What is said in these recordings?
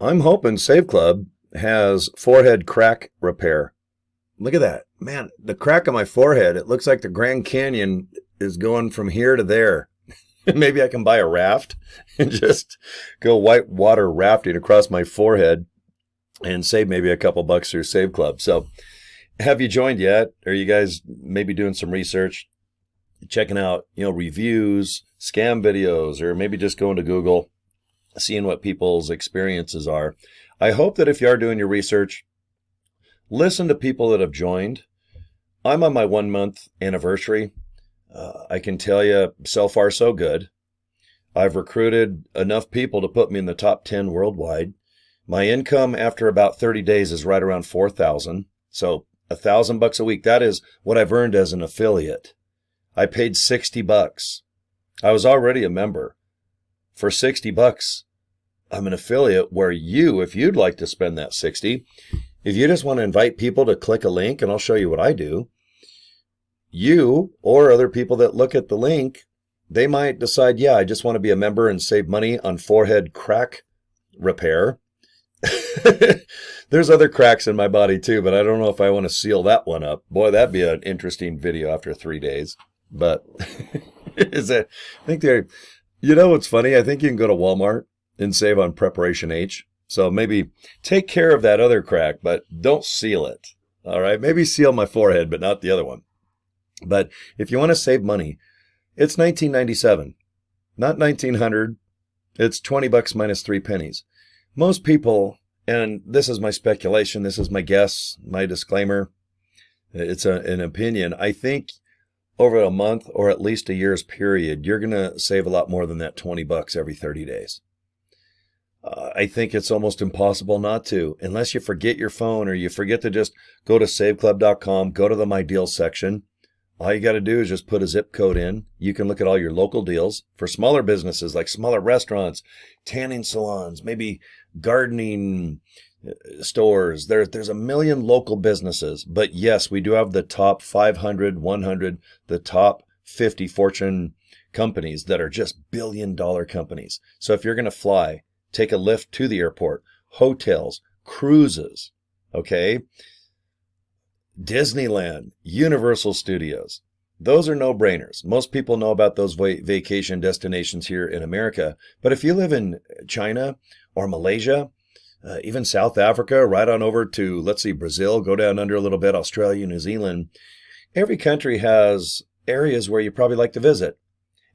I'm hoping Save Club has forehead crack repair. Look at that. Man, the crack on my forehead, it looks like the Grand Canyon is going from here to there. Maybe I can buy a raft and just go white water rafting across my forehead and save maybe a couple bucks through Save Club. So have you joined yet? Are you guys maybe doing some research, checking out, reviews, scam videos, or maybe just going to Google, seeing what people's experiences are? I hope that if you are doing your research, listen to people that have joined. I'm on my 1 month anniversary. I can tell you, so far, so good. I've recruited enough people to put me in the top 10 worldwide. My income after about 30 days is right around 4,000. So $1,000 a week. That is what I've earned as an affiliate. I paid $60. I was already a member. For $60, I'm an affiliate where if you'd like to spend that 60, if you just want to invite people to click a link, and I'll show you what I do, you or other people that look at the link, they might decide, yeah, I just want to be a member and save money on forehead crack repair. There's other cracks in my body too, but I don't know if I want to seal that one up. Boy, that'd be an interesting video after 3 days. But I think what's funny? I think you can go to Walmart and save on Preparation H. So maybe take care of that other crack, but don't seal it. All right. Maybe seal my forehead, but not the other one. But if you want to save money, it's 1997, not 1900. It's $20 minus 3 pennies. Most people, and this is my speculation, this is my guess, my disclaimer, it's an opinion. I think over a month or at least a year's period, you're going to save a lot more than that $20 every 30 days. I think it's almost impossible not to, unless you forget your phone or you forget to just go to saveclub.com, go to the My Deals section. All you got to do is just put a zip code in. You can look at all your local deals for smaller businesses like smaller restaurants, tanning salons, maybe gardening stores. There's a million local businesses. But yes, we do have the top 500, 100, the top 50 Fortune companies that are just billion-dollar companies. So if you're going to fly, take a lift to the airport, hotels, cruises, okay? Disneyland, Universal Studios. Those are no-brainers. Most people know about those vacation destinations here in America. But if you live in China or Malaysia, even South Africa, right on over to, let's see, Brazil, go down under a little bit, Australia, New Zealand, every country has areas where you probably like to visit.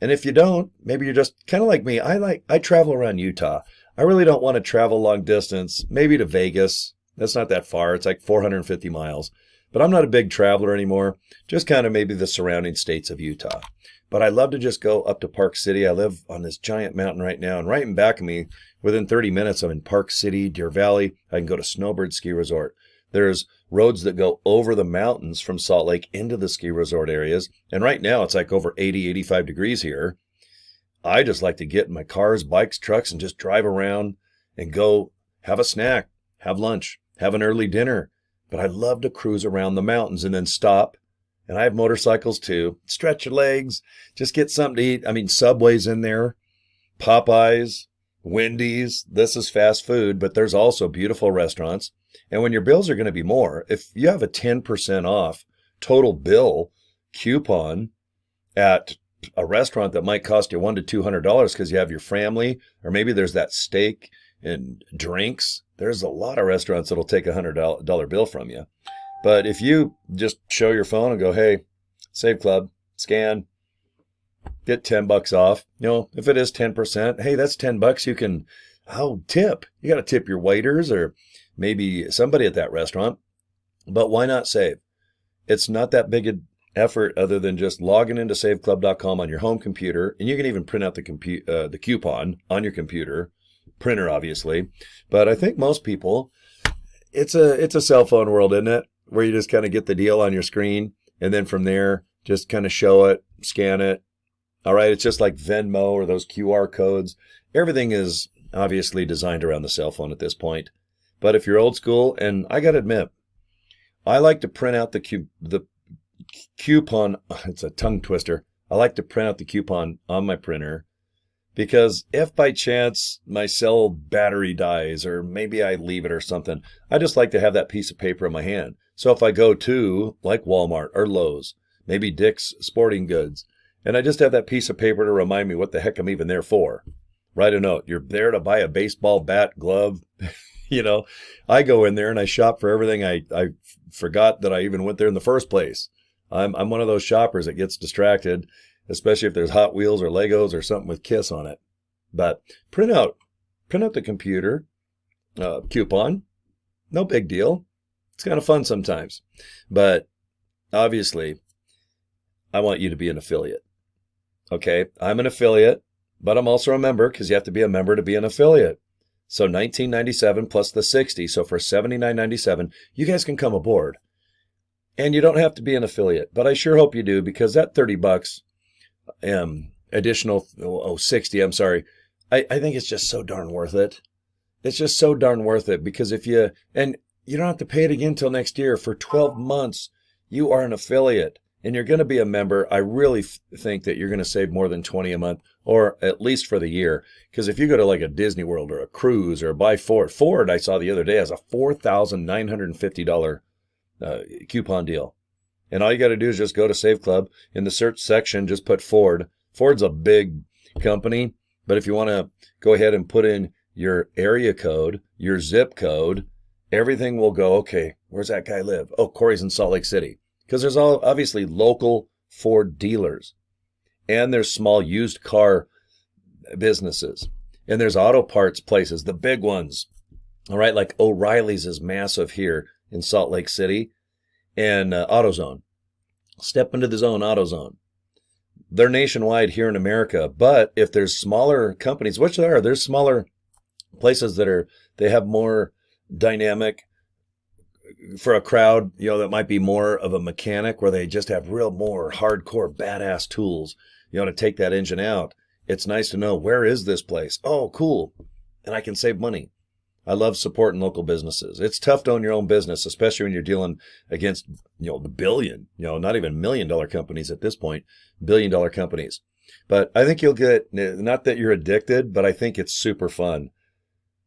And if you don't, maybe you're just kind of like me. I travel around Utah. I really don't want to travel long distance, maybe to Vegas. That's not that far. It's like 450 miles. But I'm not a big traveler anymore, just kind of maybe the surrounding states of Utah. But I love to just go up to Park City. I live on this giant mountain right now, and right in back of me, within 30 minutes, I'm in Park City, Deer Valley. I can go to Snowbird Ski Resort. There's roads that go over the mountains from Salt Lake into the ski resort areas. And right now, it's like over 80, 85 degrees here. I just like to get in my cars, bikes, trucks, and just drive around and go have a snack, have lunch, have an early dinner. But I love to cruise around the mountains and then stop. And I have motorcycles too. Stretch your legs. Just get something to eat. I mean, Subway's in there. Popeyes, Wendy's. This is fast food, but there's also beautiful restaurants. And when your bills are going to be more, if you have a 10% off total bill coupon at a restaurant that might cost you $100 to $200 because you have your family, or maybe there's that steak and drinks. There's a lot of restaurants that'll take $100 bill from you. But if you just show your phone and go, hey, Save Club, scan, get $10 off. If it is 10%, hey, that's $10. You can, tip. You got to tip your waiters or maybe somebody at that restaurant. But why not save? It's not that big an effort other than just logging into saveclub.com on your home computer. And you can even print out the coupon on your computer. Printer, obviously. But I think most people, it's a cell phone world, isn't it? Where you just kind of get the deal on your screen. And then from there, just kind of show it, scan it. All right. It's just like Venmo or those QR codes. Everything is obviously designed around the cell phone at this point. But if you're old school, and I got to admit, I like to print out the coupon. It's a tongue twister. I like to print out the coupon on my printer, Because if by chance my cell battery dies or maybe I leave it or something, I just like to have that piece of paper in my hand. So if I go to like Walmart or Lowe's, maybe Dick's Sporting Goods, and I just have that piece of paper to remind me what the heck I'm even there for. Write a note. You're there to buy a baseball bat, glove. I go in there and I shop for everything. I forgot that I even went there in the first place. I'm one of those shoppers that gets distracted, especially if there's Hot Wheels or Legos or something with Kiss on it. But print out the computer coupon. No big deal. It's kind of fun sometimes. But obviously, I want you to be an affiliate. Okay, I'm an affiliate, but I'm also a member because you have to be a member to be an affiliate. So $19.97 plus the $60. So for $79.97, you guys can come aboard. And you don't have to be an affiliate, but I sure hope you do, because that $30 additional, 60, I'm sorry. I think it's just so darn worth it. It's just so darn worth it, because and you don't have to pay it again till next year. For 12 months, you are an affiliate and you're going to be a member. I really think that you're going to save more than $20 a month, or at least for the year. Because if you go to like a Disney World or a cruise or buy Ford, I saw the other day has a $4,950 coupon deal. And all you got to do is just go to Save Club. In the search section, just put Ford. Ford's a big company, but if you want to go ahead and put in your area code, your zip code, everything will go, okay, where's that guy live? Oh, Cory's in Salt Lake City. Because there's obviously local Ford dealers, and there's small used car businesses, and there's auto parts places, the big ones. All right, like O'Reilly's is massive here in Salt Lake City, and AutoZone. Step into the zone, AutoZone. They're nationwide here in America, but if there's smaller companies, which there are, there's smaller places they have more dynamic for a crowd, that might be more of a mechanic, where they just have real more hardcore badass tools, to take that engine out. It's nice to know, where is this place? Oh, cool. And I can save money. I love supporting local businesses. It's tough to own your own business, especially when you're dealing against, the billion, not even $1 million companies at this point, $1 billion companies. But I think you'll get, not that you're addicted, but I think it's super fun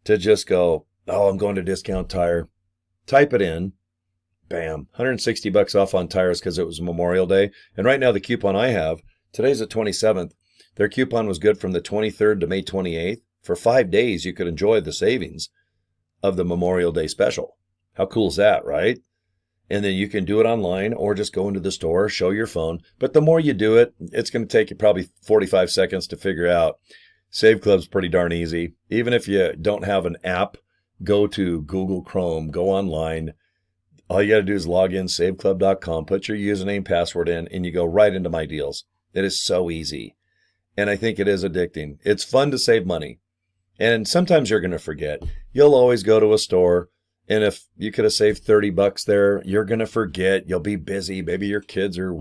to just go, oh, I'm going to Discount Tire. Type it in. Bam. $160 off on tires because it was Memorial Day. And right now the coupon I have, today's the 27th. Their coupon was good from the 23rd to May 28th. For 5 days, you could enjoy the savings of the Memorial Day special. How cool is that, right? And then you can do it online or just go into the store, show your phone. But the more you do it, it's going to take you probably 45 seconds to figure out. Save Club's pretty darn easy. Even if you don't have an app, go to Google Chrome, go online. All you got to do is log in, saveclub.com, put your username, password in, and you go right into My Deals. It is so easy. And I think it is addicting. It's fun to save money. And sometimes you're going to forget. You'll always go to a store, and if you could have saved $30 there, you're going to forget. You'll be busy. Maybe your kids are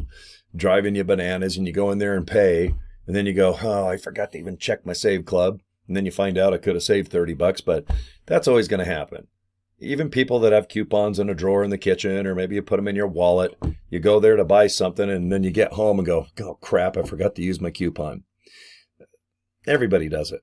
driving you bananas, and you go in there and pay. And then you go, oh, I forgot to even check my Save Club. And then you find out I could have saved $30, but that's always going to happen. Even people that have coupons in a drawer in the kitchen, or maybe you put them in your wallet, you go there to buy something, and then you get home and go, oh, crap, I forgot to use my coupon. Everybody does it.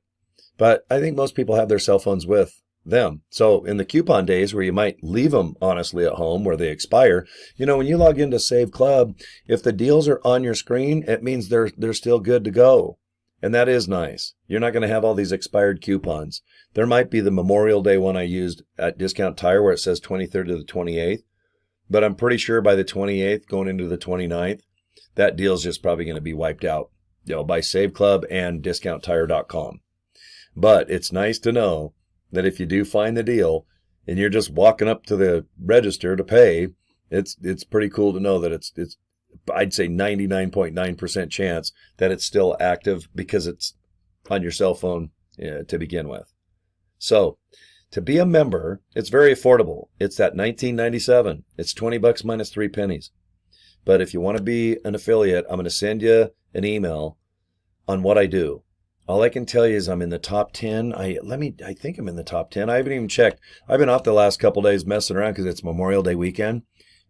But I think most people have their cell phones with them. So in the coupon days where you might leave them honestly at home where they expire, when you log into Save Club, if the deals are on your screen, it means they're still good to go. And that is nice. You're not going to have all these expired coupons. There might be the Memorial Day one I used at Discount Tire where it says 23rd to the 28th. But I'm pretty sure by the 28th going into the 29th, that deal's just probably going to be wiped out, by Save Club and discounttire.com. But it's nice to know that if you do find the deal and you're just walking up to the register to pay, it's pretty cool to know that it's I'd say 99.9% chance that it's still active because it's on your cell phone to begin with. So to be a member, it's very affordable. It's that $19.97. It's $20 minus 3 pennies. But if you want to be an affiliate, I'm going to send you an email on what I do. All I can tell you is I'm in the top 10. I think I'm in the top 10. I haven't even checked. I've been off the last couple of days messing around because it's Memorial Day weekend.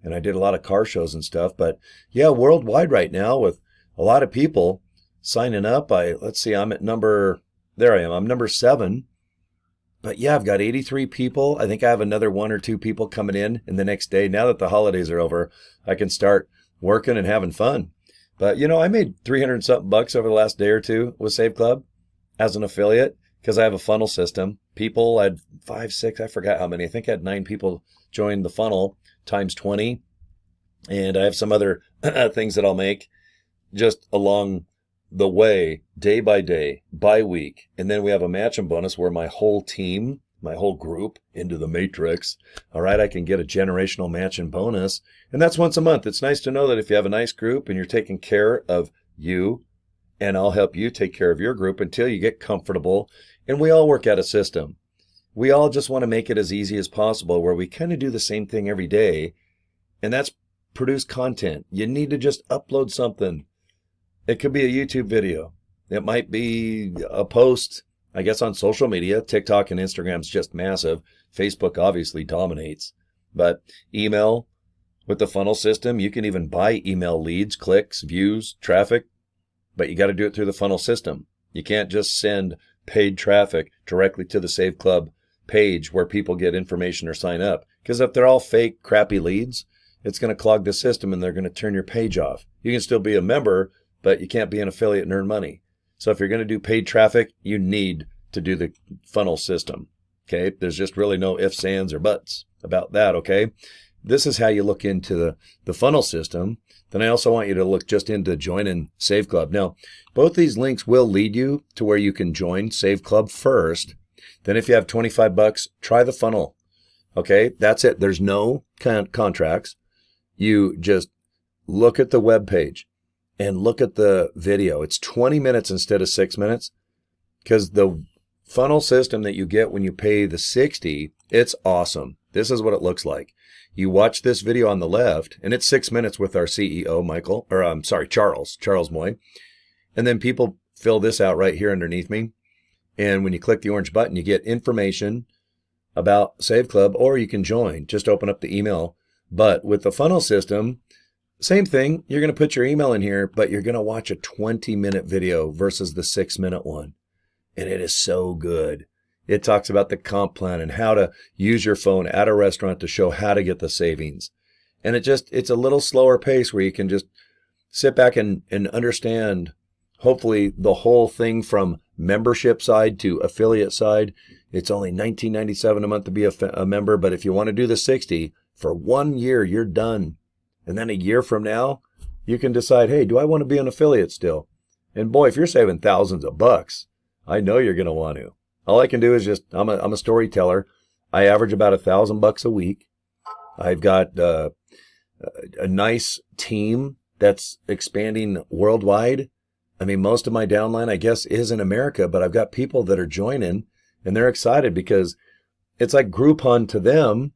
And I did a lot of car shows and stuff. But yeah, worldwide right now with a lot of people signing up. Let's see, I'm at there I am. I'm number 7. But yeah, I've got 83 people. I think I have another 1 or 2 people coming in the next day. Now that the holidays are over, I can start working and having fun. But I made 300 something bucks over the last day or two with Save Club as an affiliate because I have a funnel system. People, I had 5, 6, I forgot how many. I think I had 9 people join the funnel times 20. And I have some other things that I'll make just along the way, day by day, by week. And then we have a matching bonus where my whole team, my whole group into the matrix, all right, I can get a generational matching bonus. And that's once a month. It's nice to know that if you have a nice group and you're taking care of you, and I'll help you take care of your group until you get comfortable. And we all work out a system. We all just want to make it as easy as possible where we kind of do the same thing every day. And that's produce content. You need to just upload something. It could be a YouTube video. It might be a post, I guess, on social media. TikTok and Instagram's just massive. Facebook obviously dominates. But email with the funnel system, you can even buy email leads, clicks, views, traffic, but you got to do it through the funnel system. You can't just send paid traffic directly to the Save Club page where people get information or sign up. Because if they're all fake, crappy leads, it's going to clog the system and they're going to turn your page off. You can still be a member, but you can't be an affiliate and earn money. So if you're going to do paid traffic, you need to do the funnel system. Okay. There's just really no ifs, ands, or buts about that. Okay. This is how you look into the funnel system. Then I also want you to look just into joining Save Club. Now, both these links will lead you to where you can join Save Club first. Then if you have 25 bucks, try the funnel. Okay. That's it. There's no contracts. You just look at the web page and look at the video. It's 20 minutes instead of 6 minutes because the funnel system that you get when you pay the 60, it's awesome. This is what it looks like. You watch this video on the left and it's 6 minutes with our CEO, Charles Moy. And then people fill this out right here underneath me. And when you click the orange button, you get information about Save Club, or you can join. Just open up the email. But with the funnel system, same thing. You're going to put your email in here, but you're going to watch a 20-minute video versus the 6-minute one. And it is so good. It talks about the comp plan and how to use your phone at a restaurant to show how to get the savings. And it's a little slower pace where you can just sit back and understand, hopefully, the whole thing from membership side to affiliate side. It's only $19.97 a month to be a member, but if you want to do the 60, for 1 year, you're done. And then a year from now, you can decide, hey, do I want to be an affiliate still? And boy, if you're saving thousands of bucks, I know you're going to want to. All I can do is I'm a storyteller. I average about $1,000 a week. I've got a nice team that's expanding worldwide. I mean, most of my downline, I guess, is in America, but I've got people that are joining and they're excited because it's like Groupon to them.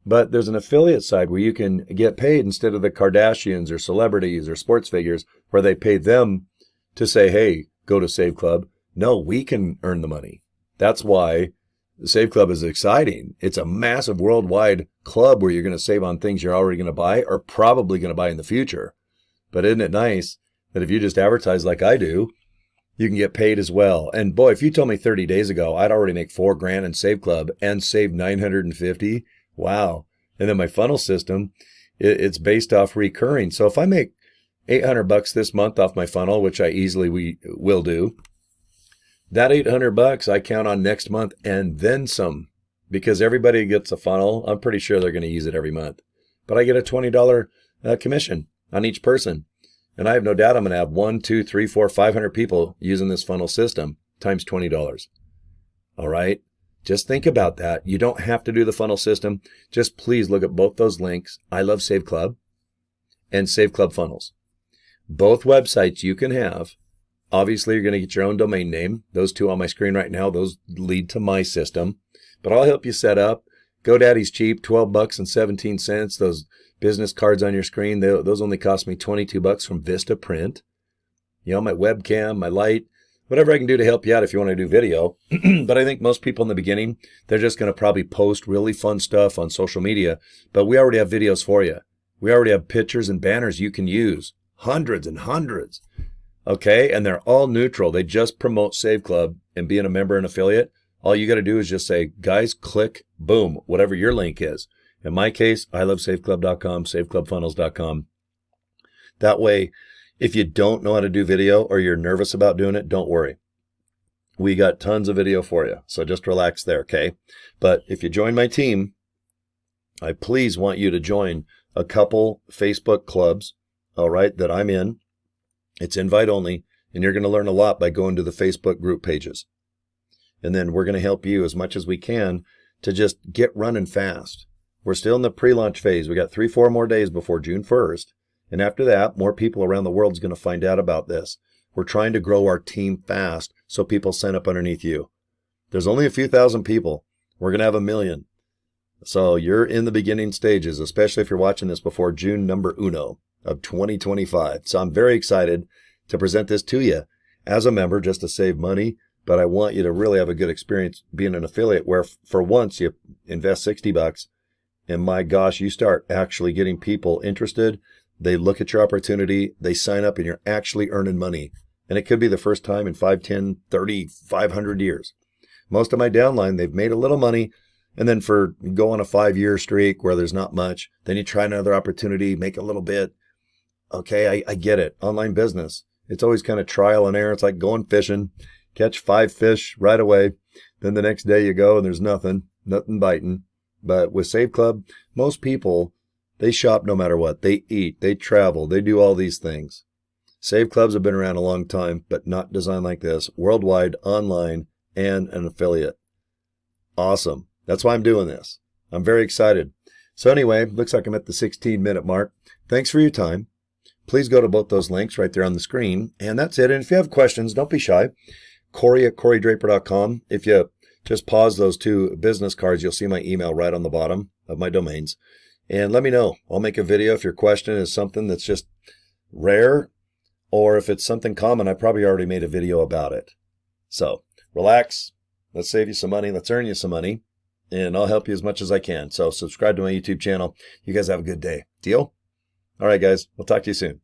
But there's an affiliate side where you can get paid instead of the Kardashians or celebrities or sports figures where they pay them to say, hey, go to Save Club. No, we can earn the money. That's why the Save Club is exciting. It's a massive worldwide club where you're going to save on things you're already going to buy or probably going to buy in the future. But isn't it nice that if you just advertise like I do, you can get paid as well? And boy, if you told me 30 days ago, I'd already make $4,000 in Save Club and save $950. Wow. And then my funnel system, it's based off recurring. So if I make $800 this month off my funnel, which we will do, that $800 I count on next month and then some, because everybody gets a funnel. I'm pretty sure they're going to use it every month, but I get a $20 commission on each person. And I have no doubt I'm going to have 1, 2, 3, 4, 500 people using this funnel system times $20. All right. Just think about that. You don't have to do the funnel system. Just please look at both those links. I Love Save Club and Save Club Funnels. Both websites you can have. Obviously, you're going to get your own domain name. Those two on my screen right now, those lead to my system. But I'll help you set up. GoDaddy's cheap, $12.17. Those business cards on your screen, those only cost me $22 from Vista Print. My webcam, my light, whatever I can do to help you out if you want to do video. But I think most people in the beginning, they're just going to probably post really fun stuff on social media. But we already have videos for you. We already have pictures and banners you can use. Hundreds and hundreds. Okay, and they're all neutral. They just promote Save Club and being a member and affiliate. All you got to do is just say, guys, click, boom, whatever your link is. In my case, ilovesaveclub.com, saveclubfunnels.com. That way, if you don't know how to do video or you're nervous about doing it, don't worry. We got tons of video for you, so just relax there, okay? But if you join my team, I please want you to join a couple Facebook clubs, all right, that I'm in. It's invite only, and you're going to learn a lot by going to the Facebook group pages. And then we're going to help you as much as we can to just get running fast. We're still in the pre-launch phase. We got 3-4 more days before June 1st. And after that, more people around the world is going to find out about this. We're trying to grow our team fast so people sign up underneath you. There's only a few thousand people. We're going to have 1 million. So you're in the beginning stages, especially if you're watching this before June number uno of 2025. So I'm very excited to present this to you as a member just to save money. But I want you to really have a good experience being an affiliate where for once you invest $60 and my gosh, you start actually getting people interested. They look at your opportunity, they sign up, and you're actually earning money. And it could be the first time in 5, 10, 30, 500 years. Most of my downline, they've made a little money. And then for go on a 5-year streak where there's not much, then you try another opportunity, make a little bit. Okay, I get it. Online business. It's always kind of trial and error. It's like going fishing. Catch 5 fish right away. Then the next day you go and there's nothing biting. But with Save Club, most people, they shop no matter what. They eat, they travel, they do all these things. Save Clubs have been around a long time, but not designed like this. Worldwide, online, and an affiliate. Awesome. That's why I'm doing this. I'm very excited. So anyway, looks like I'm at the 16-minute mark. Thanks for your time. Please go to both those links right there on the screen. And that's it. And if you have questions, don't be shy. Cory at CoryDraper.com. If you just pause those 2 business cards, you'll see my email right on the bottom of my domains. And let me know. I'll make a video if your question is something that's just rare, or if it's something common, I probably already made a video about it. So relax. Let's save you some money. Let's earn you some money. And I'll help you as much as I can. So subscribe to my YouTube channel. You guys have a good day. Deal? All right, guys. We'll talk to you soon.